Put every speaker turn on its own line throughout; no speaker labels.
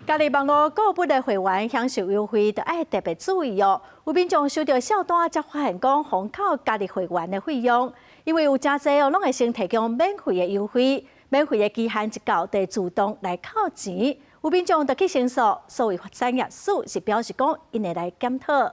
家己网络购物的会员享受优惠，就爱特别注意哦。有民众收到小单，才发现讲封口家己会员的费用，因为有真侪哦，拢会先提供免费的优惠，免费的期限一到，就自动来扣钱。有民众就去申诉，所谓产业署是表示讲，因会来检讨。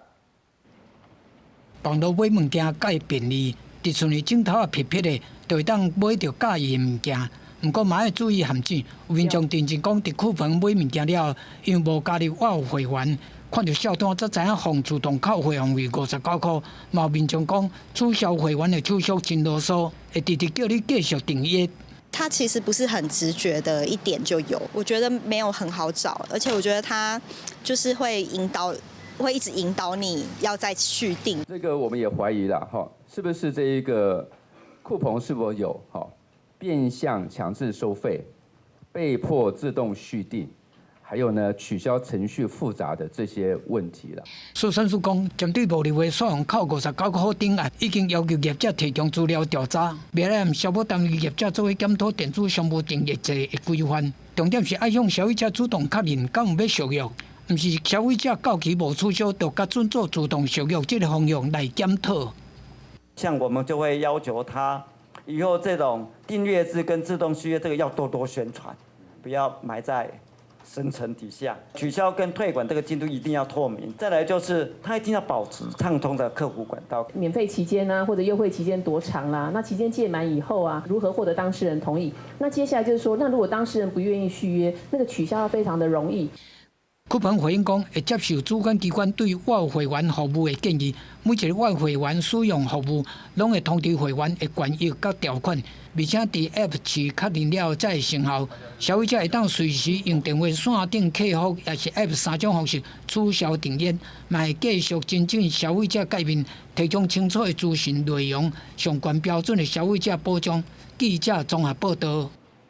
网络买物件介便利，伫厝内镜头啊撇撇的，就会当买到介意的物件。毋过嘛要注意陷阱，有民众认真讲伫库房买物件了，因为无加入我有会员，看到小单才知影防自动扣费用为59块。嘛有民众讲取消会员的手续真啰嗦，会直直叫你继续订阅。
它其实不是很直觉的一点就有，我觉得没有很好找，而且我觉得它就是会一直引导你要再续订。
这个我们也怀疑了哈，是不是这一个库棚是否有变相强制收费、被迫自动续订，还有呢取消程序复杂的这些问题了。
苏珊叔讲，针对无入的所用扣59块定案，已经要求业者提供资料调查，未来和消保单位业者做伙检讨电子商务订阅制的规范。重点是要向消费者主动确认敢有要续约，唔是消费者到期无取消，就甲准做主动续约这个方向来检讨。
像我们就会要求他。以后这种订阅制跟自动续约这个要多多宣传，不要埋在深层底下。取消跟退款这个进度一定要透明。再来就是他一定要保持畅通的客户管道。
免费期间啊，或者优惠期间多长啦？那期间届满以后啊，如何获得当事人同意？那接下来就是说，那如果当事人不愿意续约，那个取消要非常的容易。
库房回应讲，会接受主管机关对我有会员服务的建议，每一个我有会员使用服务，拢会通知会员的权益甲条款，而且伫 App 市确认了才会生效。消费者会当随时用电话线顶客服，也是 App 3种方式取消订阅，嘛会继续增进消费者界面，提供清楚的资讯内容、相关标准的消费者保障。记者综合报道。